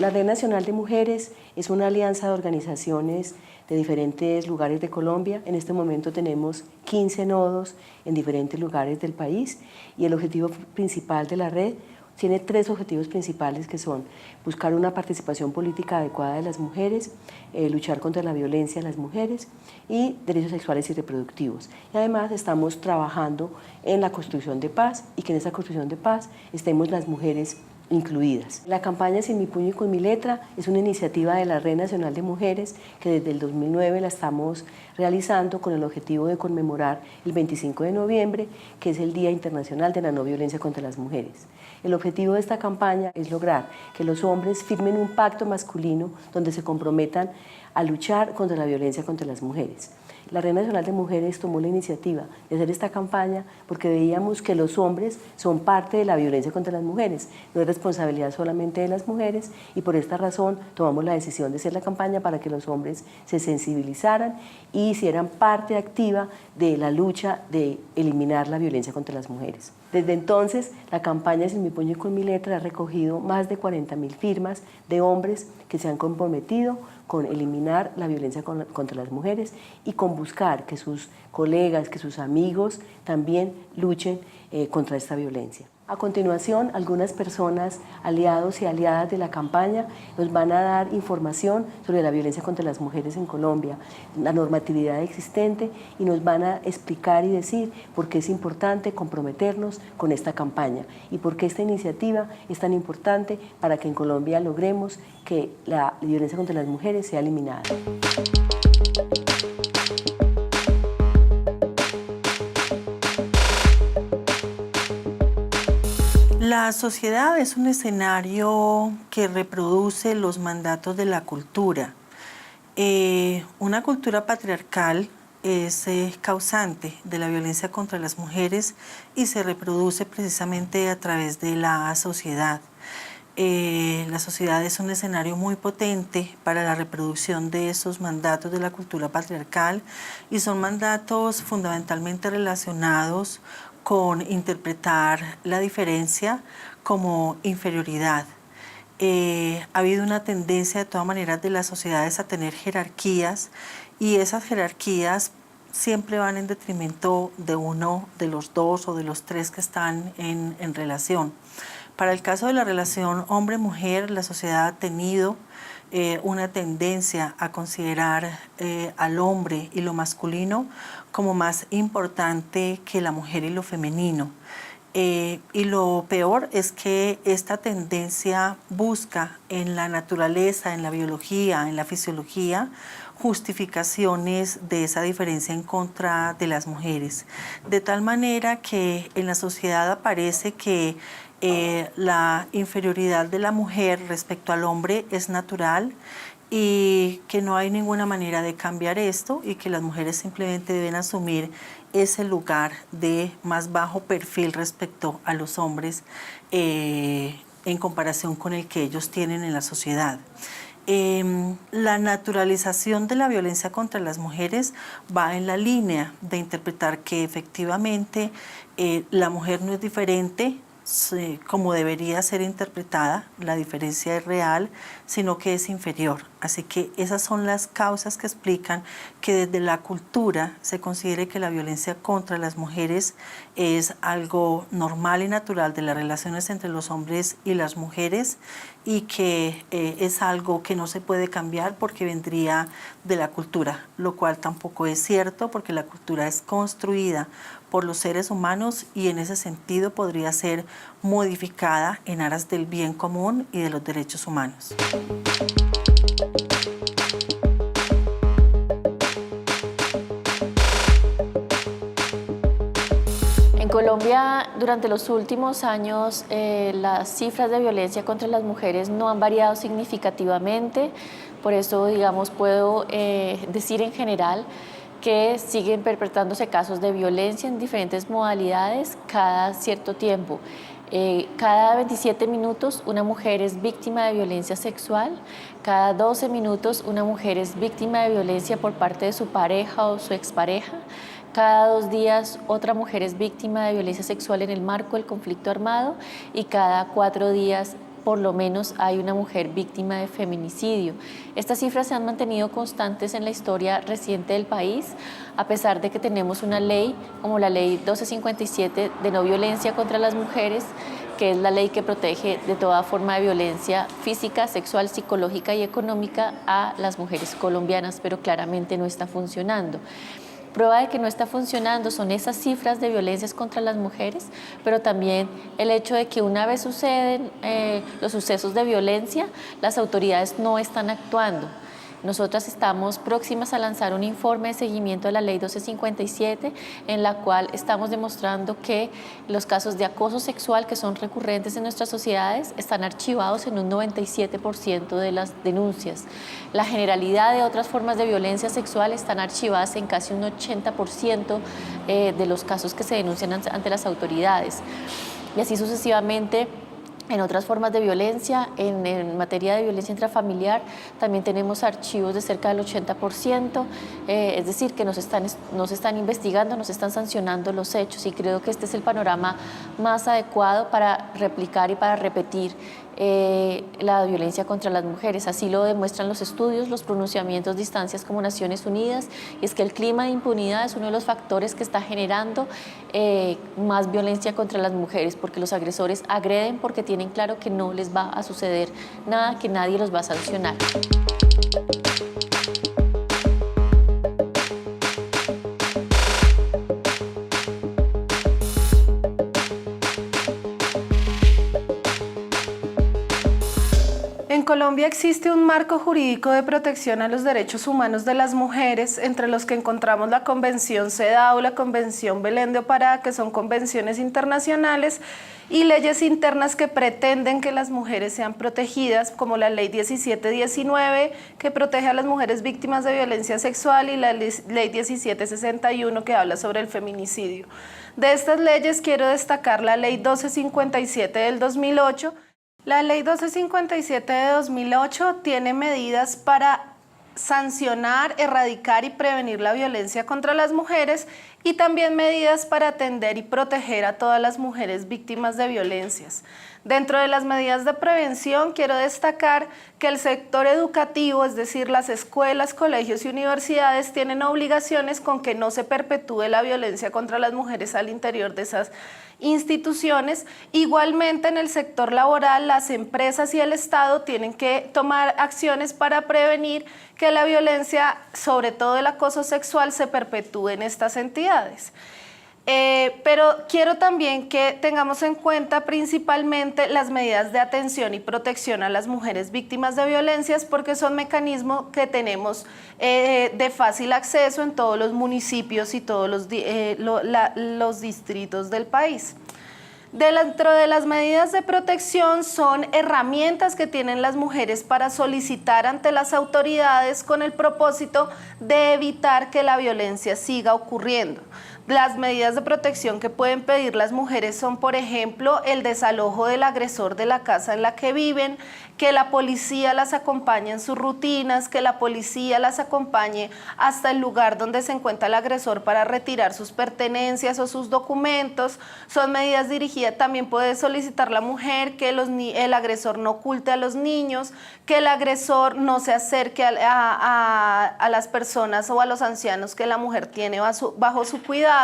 La Red Nacional de Mujeres es una alianza de organizaciones de diferentes lugares de Colombia. En este momento tenemos 15 nodos en diferentes lugares del país y el objetivo principal de la red tiene tres objetivos principales que son buscar una participación política adecuada de las mujeres, luchar contra la violencia de las mujeres y derechos sexuales y reproductivos. Y además estamos trabajando en la construcción de paz y que en esa construcción de paz estemos las mujeres incluidas. La campaña Sin mi puño y con mi letra es una iniciativa de la Red Nacional de Mujeres que desde el 2009 la estamos realizando con el objetivo de conmemorar el 25 de noviembre, que es el Día Internacional de la No Violencia contra las Mujeres. El objetivo de esta campaña es lograr que los hombres firmen un pacto masculino donde se comprometan a luchar contra la violencia contra las mujeres. La Red Nacional de Mujeres tomó la iniciativa de hacer esta campaña porque veíamos que los hombres son parte de la violencia contra las mujeres, no es responsabilidad solamente de las mujeres y por esta razón tomamos la decisión de hacer la campaña para que los hombres se sensibilizaran y hicieran parte activa de la lucha de eliminar la violencia contra las mujeres. Desde entonces, la campaña Sin mi puño y con mi letra ha recogido más de 40.000 firmas de hombres que se han comprometido con eliminar la violencia contra las mujeres y con buscar que sus colegas, que sus amigos también luchen contra esta violencia. A continuación, algunas personas, aliados y aliadas de la campaña, nos van a dar información sobre la violencia contra las mujeres en Colombia, la normatividad existente y nos van a explicar y decir por qué es importante comprometernos con esta campaña y por qué esta iniciativa es tan importante para que en Colombia logremos que la violencia contra las mujeres sea eliminada. La sociedad es un escenario que reproduce los mandatos de la cultura. Una cultura patriarcal es causante de la violencia contra las mujeres y se reproduce precisamente a través de la sociedad. La sociedad es un escenario muy potente para la reproducción de esos mandatos de la cultura patriarcal y son mandatos fundamentalmente relacionados con interpretar la diferencia como inferioridad. Ha habido una tendencia de todas maneras de las sociedades a tener jerarquías y esas jerarquías siempre van en detrimento de uno de los dos o de los tres que están en relación. Para el caso de la relación hombre-mujer, la sociedad ha tenido una tendencia a considerar al hombre y lo masculino como más importante que la mujer y lo femenino. Y lo peor es que esta tendencia busca en la naturaleza, en la biología, en la fisiología, justificaciones de esa diferencia en contra de las mujeres. De tal manera que en la sociedad aparece que la inferioridad de la mujer respecto al hombre es natural y que no hay ninguna manera de cambiar esto y que las mujeres simplemente deben asumir ese lugar de más bajo perfil respecto a los hombres en comparación con el que ellos tienen en la sociedad. La naturalización de la violencia contra las mujeres va en la línea de interpretar que efectivamente la mujer no es diferente como debería ser interpretada, la diferencia es real, sino que es inferior. Así que esas son las causas que explican que desde la cultura se considere que la violencia contra las mujeres es algo normal y natural de las relaciones entre los hombres y las mujeres y que es algo que no se puede cambiar porque vendría de la cultura, lo cual tampoco es cierto porque la cultura es construida por los seres humanos y en ese sentido podría ser modificada en aras del bien común y de los derechos humanos. En Colombia, durante los últimos años, las cifras de violencia contra las mujeres no han variado significativamente, por eso, digamos, puedo decir en general que siguen perpetrándose casos de violencia en diferentes modalidades cada cierto tiempo. Cada 27 minutos una mujer es víctima de violencia sexual, cada 12 minutos una mujer es víctima de violencia por parte de su pareja o su expareja, cada 2 días otra mujer es víctima de violencia sexual en el marco del conflicto armado y cada 4 días por lo menos hay una mujer víctima de feminicidio. Estas cifras se han mantenido constantes en la historia reciente del país, a pesar de que tenemos una ley como la Ley 1257 de no violencia contra las mujeres, que es la ley que protege de toda forma de violencia física, sexual, psicológica y económica a las mujeres colombianas, pero claramente no está funcionando. Prueba de que no está funcionando son esas cifras de violencias contra las mujeres, pero también el hecho de que una vez suceden los sucesos de violencia, las autoridades no están actuando. Nosotras estamos próximas a lanzar un informe de seguimiento de la Ley 1257, en la cual estamos demostrando que los casos de acoso sexual que son recurrentes en nuestras sociedades están archivados en un 97% de las denuncias. La generalidad de otras formas de violencia sexual están archivadas en casi un 80% de los casos que se denuncian ante las autoridades. Y así sucesivamente. En otras formas de violencia, en materia de violencia intrafamiliar, también tenemos archivos de cerca del 80%, es decir, que nos están investigando, nos están sancionando los hechos, y creo que este es el panorama más adecuado para replicar y para repetir la violencia contra las mujeres. Así lo demuestran los estudios, los pronunciamientos de instancias como Naciones Unidas, y es que el clima de impunidad es uno de los factores que está generando más violencia contra las mujeres, porque los agresores agreden porque tienen claro que no les va a suceder nada, que nadie los va a sancionar. En Colombia existe un marco jurídico de protección a los derechos humanos de las mujeres, entre los que encontramos la Convención CEDAW, la Convención Belén de Pará, que son convenciones internacionales, y leyes internas que pretenden que las mujeres sean protegidas, como la Ley 1719, que protege a las mujeres víctimas de violencia sexual, y la Ley 1761, que habla sobre el feminicidio. De estas leyes quiero destacar la Ley 1257 del 2008. La Ley 1257 de 2008 tiene medidas para sancionar, erradicar y prevenir la violencia contra las mujeres, y también medidas para atender y proteger a todas las mujeres víctimas de violencias. Dentro de las medidas de prevención quiero destacar que el sector educativo, es decir, las escuelas, colegios y universidades, tienen obligaciones con que no se perpetúe la violencia contra las mujeres al interior de esas instituciones. Igualmente, en el sector laboral, las empresas y el Estado tienen que tomar acciones para prevenir que la violencia, sobre todo el acoso sexual, se perpetúe en estas entidades. Pero quiero también que tengamos en cuenta principalmente las medidas de atención y protección a las mujeres víctimas de violencias, porque son mecanismos que tenemos de fácil acceso en todos los municipios y todos los distritos del país. Dentro de las medidas de protección son herramientas que tienen las mujeres para solicitar ante las autoridades con el propósito de evitar que la violencia siga ocurriendo. Las medidas de protección que pueden pedir las mujeres son, por ejemplo, el desalojo del agresor de la casa en la que viven, que la policía las acompañe en sus rutinas, que la policía las acompañe hasta el lugar donde se encuentra el agresor para retirar sus pertenencias o sus documentos. Son medidas dirigidas, también puede solicitar la mujer que el agresor no oculte a los niños, que el agresor no se acerque a las personas o a los ancianos que la mujer tiene bajo su cuidado.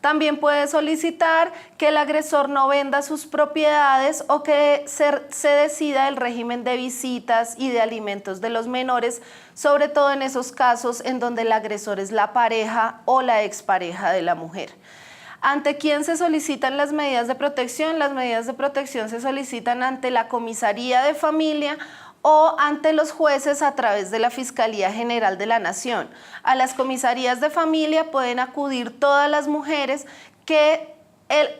También puede solicitar que el agresor no venda sus propiedades o que se decida el régimen de visitas y de alimentos de los menores, sobre todo en esos casos en donde el agresor es la pareja o la expareja de la mujer. ¿Ante quién se solicitan las medidas de protección? Las medidas de protección se solicitan ante la Comisaría de Familia o ante los jueces a través de la Fiscalía General de la Nación. A las comisarías de familia pueden acudir todas las mujeres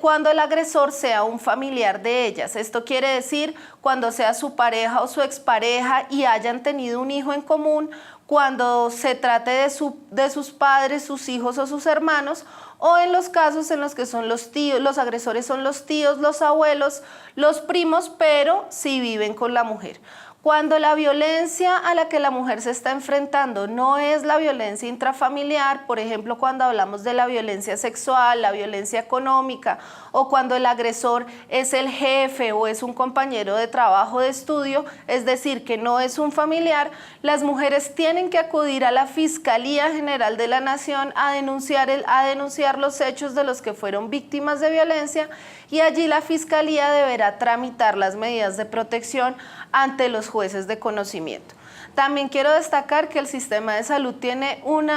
cuando el agresor sea un familiar de ellas. Esto quiere decir cuando sea su pareja o su expareja y hayan tenido un hijo en común, cuando se trate de sus padres, sus hijos o sus hermanos, o en los casos en los que son los tíos, los agresores son los tíos, los abuelos, los primos, pero sí viven con la mujer. Cuando la violencia a la que la mujer se está enfrentando no es la violencia intrafamiliar, por ejemplo, cuando hablamos de la violencia sexual, la violencia económica, o cuando el agresor es el jefe o es un compañero de trabajo, de estudio, es decir, que no es un familiar, las mujeres tienen que acudir a la Fiscalía General de la Nación a denunciar los hechos de los que fueron víctimas de violencia, y allí la Fiscalía deberá tramitar las medidas de protección ante los jueces de conocimiento. También quiero destacar que el sistema de salud tiene un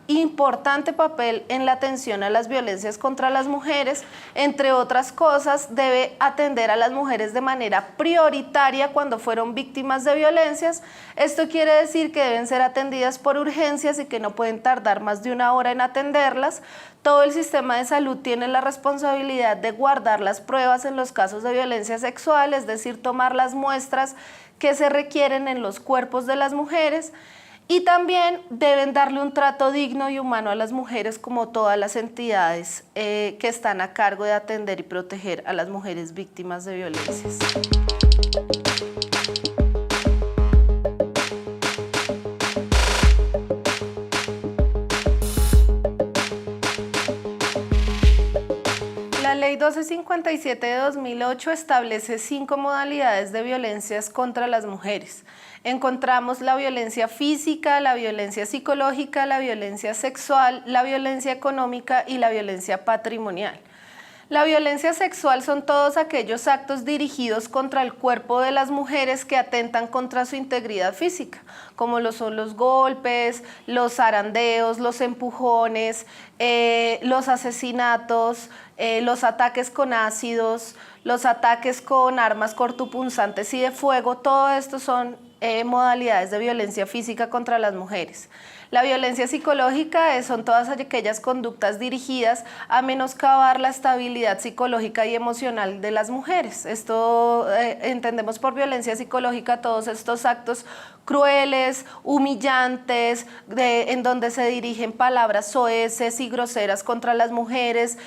importante papel en la atención a las violencias contra las mujeres. Entre otras cosas, debe atender a las mujeres de manera prioritaria cuando fueron víctimas de violencias. Esto quiere decir que deben ser atendidas por urgencias y que no pueden tardar más de 1 hora en atenderlas. Todo el sistema de salud tiene la responsabilidad de guardar las pruebas en los casos de violencia sexual, es decir, tomar las muestras que se requieren en los cuerpos de las mujeres, y también deben darle un trato digno y humano a las mujeres, como todas las entidades que están a cargo de atender y proteger a las mujeres víctimas de violencias. La Ley 1257 de 2008 establece 5 modalidades de violencias contra las mujeres. Encontramos la violencia física, la violencia psicológica, la violencia sexual, la violencia económica y la violencia patrimonial. La violencia sexual son todos aquellos actos dirigidos contra el cuerpo de las mujeres que atentan contra su integridad física, como lo son los golpes, los zarandeos, los empujones, los asesinatos, los ataques con ácidos, los ataques con armas cortopunzantes y de fuego. Todo esto son modalidades de violencia física contra las mujeres. La violencia psicológica son todas aquellas conductas dirigidas a menoscabar la estabilidad psicológica y emocional de las mujeres. Esto entendemos por violencia psicológica todos estos actos crueles, humillantes, en donde se dirigen palabras soeces y groseras contra las mujeres,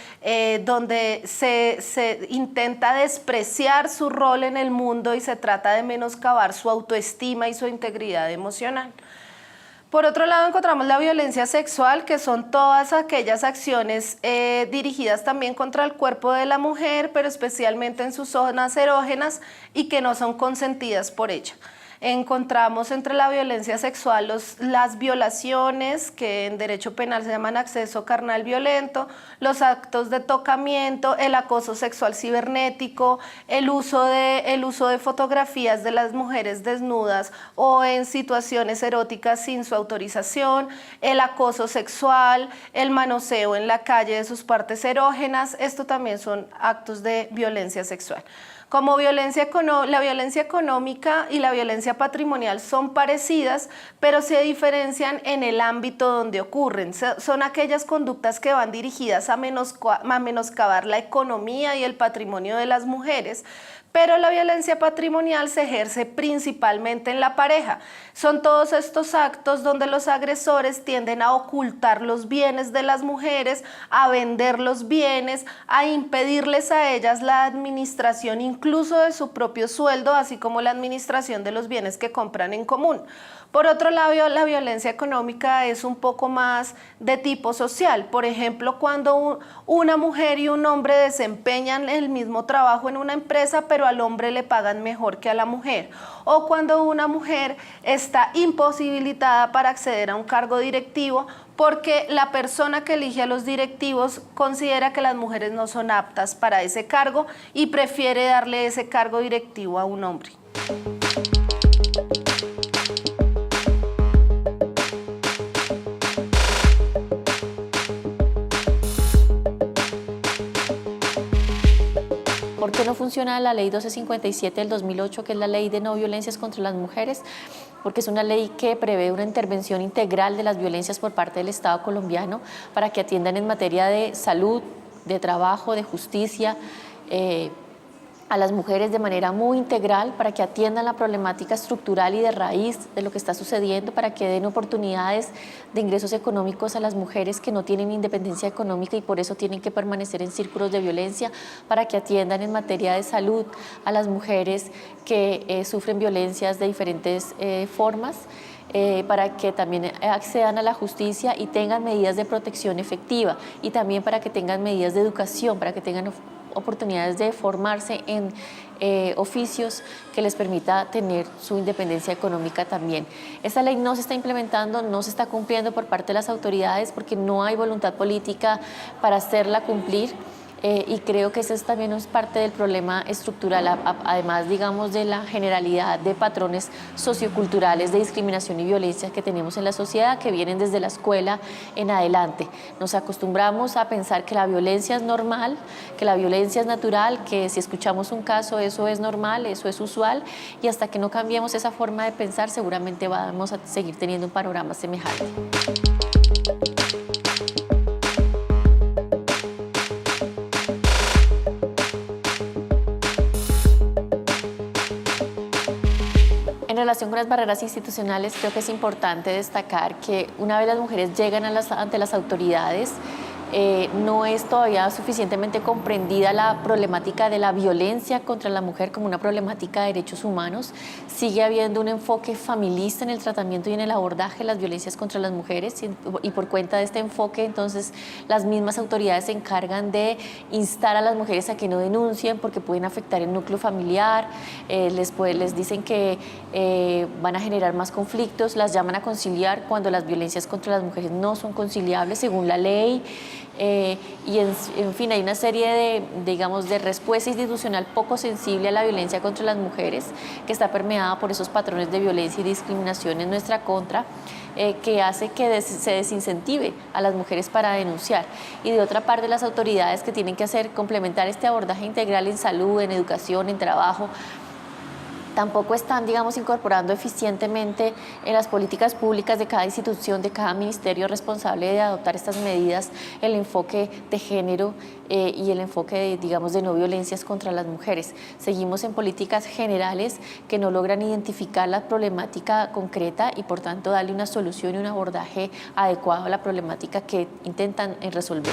donde se intenta despreciar su rol en el mundo y se trata de menoscabar su autoestima y su integridad emocional. Por otro lado, encontramos la violencia sexual, que son todas aquellas acciones dirigidas también contra el cuerpo de la mujer, pero especialmente en sus zonas erógenas y que no son consentidas por ella. Encontramos entre la violencia sexual las violaciones, que en derecho penal se llaman acceso carnal violento, los actos de tocamiento, el acoso sexual cibernético, el uso de fotografías de las mujeres desnudas o en situaciones eróticas sin su autorización, el acoso sexual, el manoseo en la calle de sus partes erógenas. Esto también son actos de violencia sexual. Como la violencia económica y la violencia patrimonial son parecidas, pero se diferencian en el ámbito donde ocurren. Son aquellas conductas que van dirigidas a menoscabar la economía y el patrimonio de las mujeres, pero la violencia patrimonial se ejerce principalmente en la pareja. Son todos estos actos donde los agresores tienden a ocultar los bienes de las mujeres, a vender los bienes, a impedirles a ellas la administración incluso de su propio sueldo, así como la administración de los bienes que compran en común. Por otro lado, la violencia económica es un poco más de tipo social. Por ejemplo, cuando una mujer y un hombre desempeñan el mismo trabajo en una empresa, pero al hombre le pagan mejor que a la mujer. O cuando una mujer está imposibilitada para acceder a un cargo directivo porque la persona que elige a los directivos considera que las mujeres no son aptas para ese cargo y prefiere darle ese cargo directivo a un hombre. ¿Por qué no funciona la ley 1257 del 2008, que es la ley de no violencias contra las mujeres? Porque es una ley que prevé una intervención integral de las violencias por parte del Estado colombiano para que atiendan en materia de salud, de trabajo, de justicia, a las mujeres de manera muy integral para que atiendan la problemática estructural y de raíz de lo que está sucediendo, para que den oportunidades de ingresos económicos a las mujeres que no tienen independencia económica y por eso tienen que permanecer en círculos de violencia, para que atiendan en materia de salud a las mujeres que sufren violencias de diferentes formas, para que también accedan a la justicia y tengan medidas de protección efectiva, y también para que tengan medidas de educación, para que tengan oportunidades de formarse en oficios que les permita tener su independencia económica también. Esta ley no se está implementando, no se está cumpliendo por parte de las autoridades porque no hay voluntad política para hacerla cumplir. Y creo que eso también es parte del problema estructural, además, digamos, de la generalidad de patrones socioculturales de discriminación y violencia que tenemos en la sociedad, que vienen desde la escuela en adelante. Nos acostumbramos a pensar que la violencia es normal, que la violencia es natural, que si escuchamos un caso eso es normal, eso es usual, y hasta que no cambiemos esa forma de pensar seguramente vamos a seguir teniendo un panorama semejante. En relación con las barreras institucionales, creo que es importante destacar que una vez las mujeres llegan ante las autoridades, no es todavía suficientemente comprendida la problemática de la violencia contra la mujer como una problemática de derechos humanos. Sigue habiendo un enfoque familista en el tratamiento y en el abordaje de las violencias contra las mujeres, y por cuenta de este enfoque, entonces, las mismas autoridades se encargan de instar a las mujeres a que no denuncien porque pueden afectar el núcleo familiar, les dicen que van a generar más conflictos, las llaman a conciliar cuando las violencias contra las mujeres no son conciliables según la ley. Y en fin, hay una serie de respuesta institucional poco sensible a la violencia contra las mujeres, que está permeada por esos patrones de violencia y discriminación en nuestra contra, que hace que se desincentive a las mujeres para denunciar. Y de otra parte, las autoridades que tienen que complementar este abordaje integral en salud, en educación, en trabajo, tampoco están, incorporando eficientemente en las políticas públicas de cada institución, de cada ministerio responsable de adoptar estas medidas, el enfoque de género y el enfoque de no violencias contra las mujeres. Seguimos en políticas generales que no logran identificar la problemática concreta y, por tanto, darle una solución y un abordaje adecuado a la problemática que intentan resolver.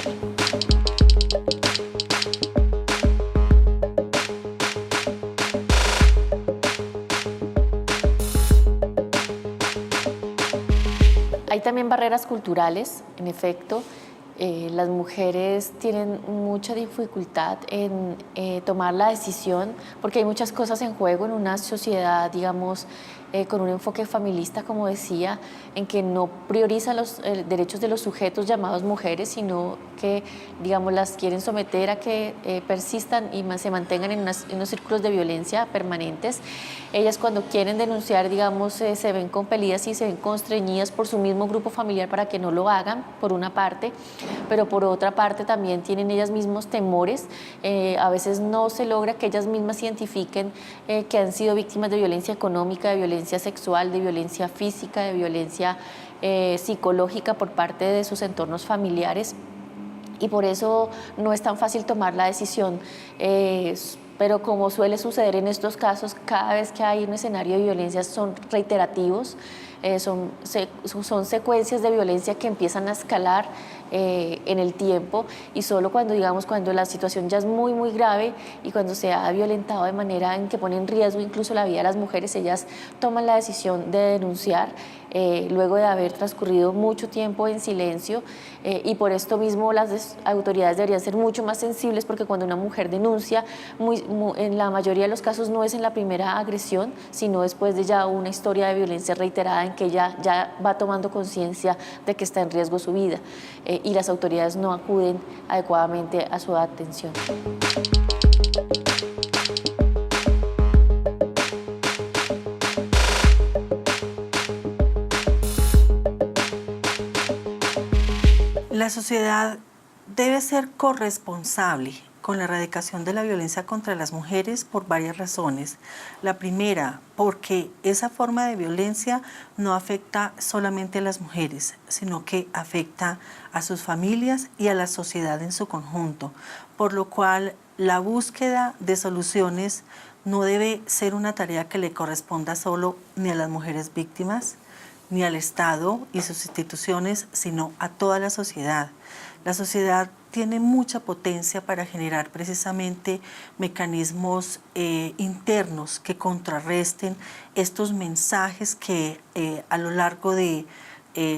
Hay también barreras culturales, en efecto. Las mujeres tienen mucha dificultad en tomar la decisión porque hay muchas cosas en juego en una sociedad, con un enfoque familista, como decía, en que no prioriza los derechos de los sujetos llamados mujeres, sino que, las quieren someter a que persistan y se mantengan en unos círculos de violencia permanentes. Ellas, cuando quieren denunciar, se ven compelidas y se ven constreñidas por su mismo grupo familiar para que no lo hagan, por una parte, pero por otra parte también tienen ellas mismos temores. A veces no se logra que ellas mismas identifiquen que han sido víctimas de violencia económica, de violencia sexual, de violencia física, de violencia psicológica por parte de sus entornos familiares, y por eso no es tan fácil tomar la decisión. Pero como suele suceder en estos casos, cada vez que hay un escenario de violencia son reiterativos, son secuencias de violencia que empiezan a escalar en el tiempo, y solo cuando la situación ya es muy, muy grave y cuando se ha violentado de manera en que pone en riesgo incluso la vida de las mujeres, ellas toman la decisión de denunciar luego de haber transcurrido mucho tiempo en silencio, y por esto mismo las autoridades deberían ser mucho más sensibles, porque cuando una mujer denuncia, en la mayoría de los casos no es en la primera agresión, sino después de ya una historia de violencia reiterada en que ella ya va tomando conciencia de que está en riesgo su vida, y las autoridades no acuden adecuadamente a su atención. La sociedad debe ser corresponsable con la erradicación de la violencia contra las mujeres por varias razones. La primera, porque esa forma de violencia no afecta solamente a las mujeres, sino que afecta a sus familias y a la sociedad en su conjunto, por lo cual la búsqueda de soluciones no debe ser una tarea que le corresponda solo ni a las mujeres víctimas, ni al Estado y sus instituciones, sino a toda la sociedad. La sociedad tiene mucha potencia para generar precisamente mecanismos internos que contrarresten estos mensajes que a lo largo de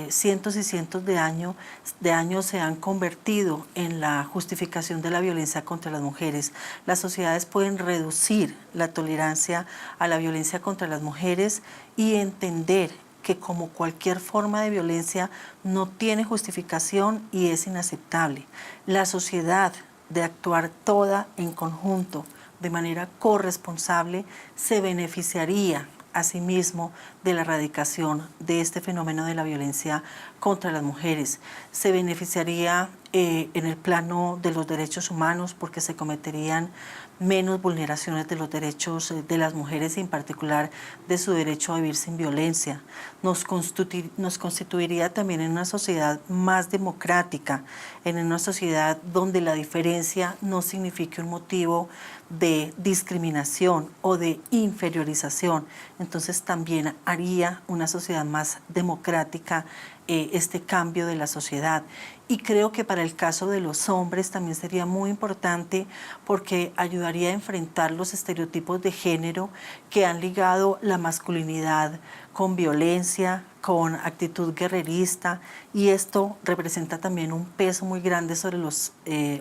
cientos y cientos de años se han convertido en la justificación de la violencia contra las mujeres. Las sociedades pueden reducir la tolerancia a la violencia contra las mujeres y entender que como cualquier forma de violencia no tiene justificación y es inaceptable. La sociedad, de actuar toda en conjunto, de manera corresponsable, se beneficiaría asimismo de la erradicación de este fenómeno de la violencia contra las mujeres. Se beneficiaría en el plano de los derechos humanos porque se cometerían menos vulneraciones de los derechos de las mujeres y en particular de su derecho a vivir sin violencia. Nos constituiría también en una sociedad más democrática, en una sociedad donde la diferencia no signifique un motivo de discriminación o de inferiorización. Entonces también haría una sociedad más democrática este cambio de la sociedad. Y creo que para el caso de los hombres también sería muy importante porque ayudaría a enfrentar los estereotipos de género que han ligado la masculinidad con violencia, con actitud guerrerista, y esto representa también un peso muy grande sobre los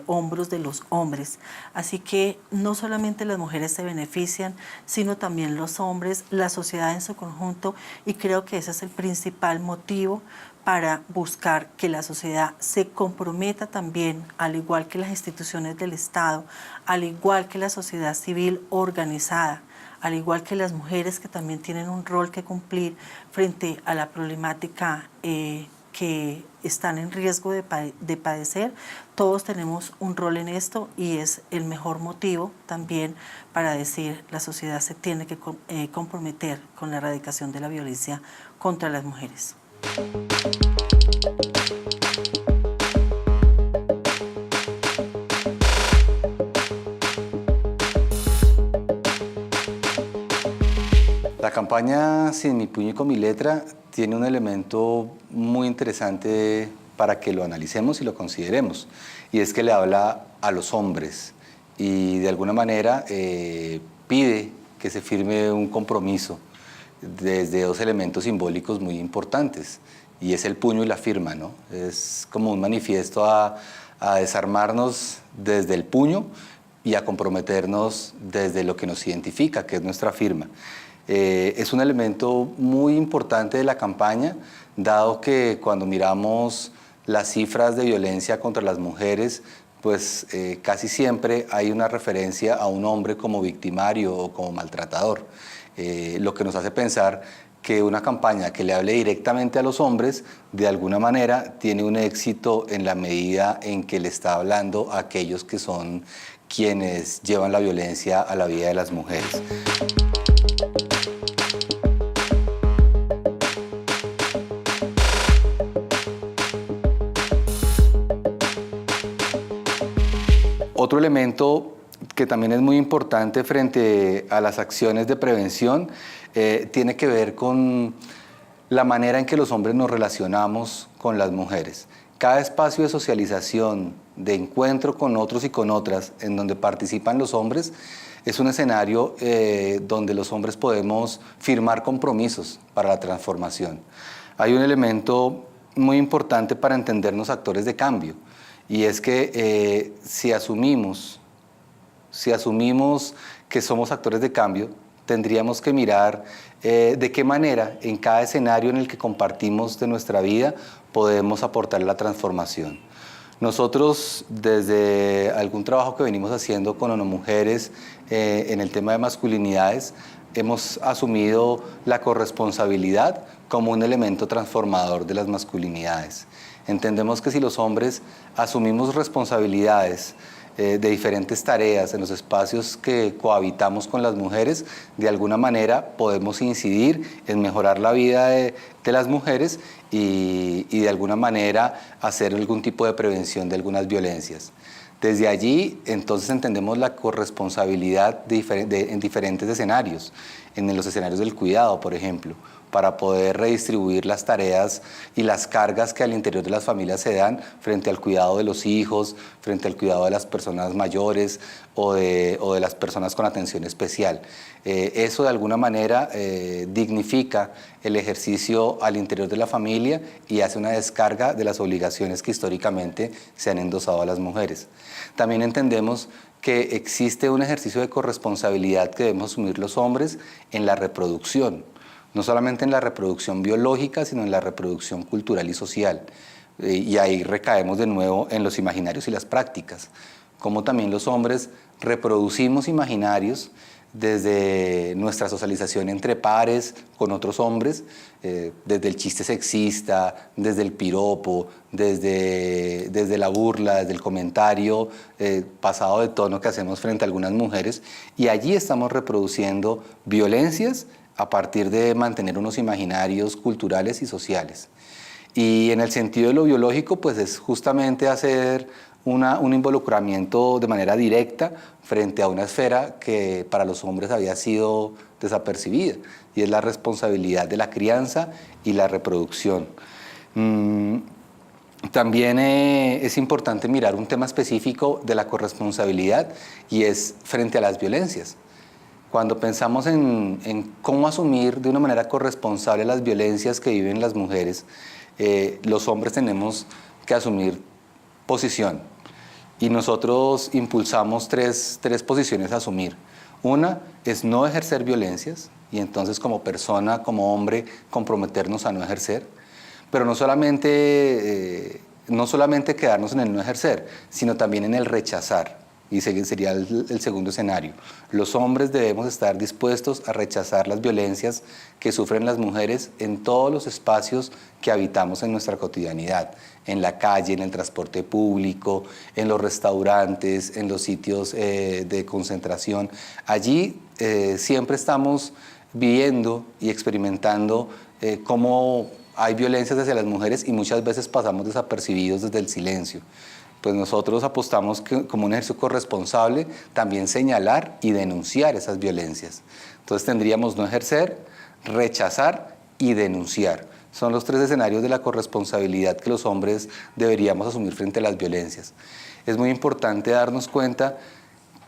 hombros de los hombres. Así que no solamente las mujeres se benefician, sino también los hombres, la sociedad en su conjunto, y creo que ese es el principal motivo para buscar que la sociedad se comprometa también, al igual que las instituciones del Estado, al igual que la sociedad civil organizada, al igual que las mujeres que también tienen un rol que cumplir frente a la problemática que están en riesgo de padecer. Todos tenemos un rol en esto y es el mejor motivo también para decir la sociedad se tiene que comprometer con la erradicación de la violencia contra las mujeres. La campaña Sin mi puño y con mi letra tiene un elemento muy interesante para que lo analicemos y lo consideremos, y es que le habla a los hombres y de alguna manera pide que se firme un compromiso desde dos elementos simbólicos muy importantes, y es el puño y la firma, ¿no? Es como un manifiesto a desarmarnos desde el puño y a comprometernos desde lo que nos identifica, que es nuestra firma. Es un elemento muy importante de la campaña, dado que cuando miramos las cifras de violencia contra las mujeres, pues casi siempre hay una referencia a un hombre como victimario o como maltratador, lo que nos hace pensar que una campaña que le hable directamente a los hombres, de alguna manera tiene un éxito en la medida en que le está hablando a aquellos que son quienes llevan la violencia a la vida de las mujeres. Otro elemento que también es muy importante frente a las acciones de prevención tiene que ver con la manera en que los hombres nos relacionamos con las mujeres. Cada espacio de socialización, de encuentro con otros y con otras, en donde participan los hombres, es un escenario donde los hombres podemos firmar compromisos para la transformación. Hay un elemento muy importante para entendernos actores de cambio, y es que si asumimos que somos actores de cambio, tendríamos que mirar de qué manera en cada escenario en el que compartimos de nuestra vida podemos aportar la transformación. Nosotros, desde algún trabajo que venimos haciendo con ONU Mujeres en el tema de masculinidades, hemos asumido la corresponsabilidad como un elemento transformador de las masculinidades. Entendemos que si los hombres asumimos responsabilidades de diferentes tareas en los espacios que cohabitamos con las mujeres, de alguna manera podemos incidir en mejorar la vida de las mujeres y de alguna manera hacer algún tipo de prevención de algunas violencias. Desde allí, entonces, entendemos la corresponsabilidad en diferentes escenarios, en los escenarios del cuidado, por ejemplo, para poder redistribuir las tareas y las cargas que al interior de las familias se dan frente al cuidado de los hijos, frente al cuidado de las personas mayores o de las personas con atención especial. Eso de alguna manera dignifica el ejercicio al interior de la familia y hace una descarga de las obligaciones que históricamente se han endosado a las mujeres. También entendemos que existe un ejercicio de corresponsabilidad que debemos asumir los hombres en la reproducción. No solamente en la reproducción biológica, sino en la reproducción cultural y social. Y ahí recaemos de nuevo en los imaginarios y las prácticas. Como también los hombres reproducimos imaginarios desde nuestra socialización entre pares con otros hombres, desde el chiste sexista, desde el piropo, desde la burla, desde el comentario pasado de tono que hacemos frente a algunas mujeres. Y allí estamos reproduciendo violencias a partir de mantener unos imaginarios culturales y sociales. Y en el sentido de lo biológico, pues es justamente hacer un involucramiento de manera directa frente a una esfera que para los hombres había sido desapercibida, y es la responsabilidad de la crianza y la reproducción. También es importante mirar un tema específico de la corresponsabilidad, y es frente a las violencias. Cuando pensamos en cómo asumir de una manera corresponsable las violencias que viven las mujeres, los hombres tenemos que asumir posición. Y nosotros impulsamos tres posiciones a asumir. Una es no ejercer violencias, y entonces como persona, como hombre, comprometernos a no ejercer. Pero no solamente quedarnos en el no ejercer, sino también en el rechazar. Y sería el segundo escenario. Los hombres debemos estar dispuestos a rechazar las violencias que sufren las mujeres en todos los espacios que habitamos en nuestra cotidianidad, en la calle, en el transporte público, en los restaurantes, en los sitios de concentración. Allí siempre estamos viviendo y experimentando cómo hay violencias hacia las mujeres, y muchas veces pasamos desapercibidos desde el silencio. Pues nosotros apostamos como un ejercicio corresponsable también señalar y denunciar esas violencias. Entonces tendríamos no ejercer, rechazar y denunciar. Son los tres escenarios de la corresponsabilidad que los hombres deberíamos asumir frente a las violencias. Es muy importante darnos cuenta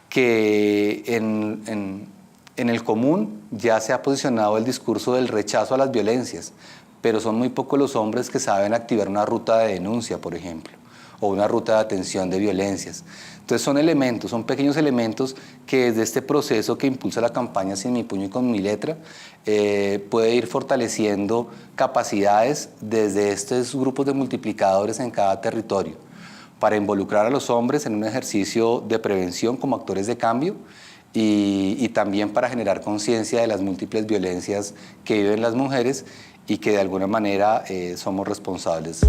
que en el común ya se ha posicionado el discurso del rechazo a las violencias, pero son muy pocos los hombres que saben activar una ruta de denuncia, por ejemplo, o una ruta de atención de violencias. Entonces son pequeños elementos que desde este proceso que impulsa la campaña Sin mi puño y con mi letra, puede ir fortaleciendo capacidades desde estos grupos de multiplicadores en cada territorio, para involucrar a los hombres en un ejercicio de prevención como actores de cambio, y también para generar conciencia de las múltiples violencias que viven las mujeres y que de alguna manera somos responsables.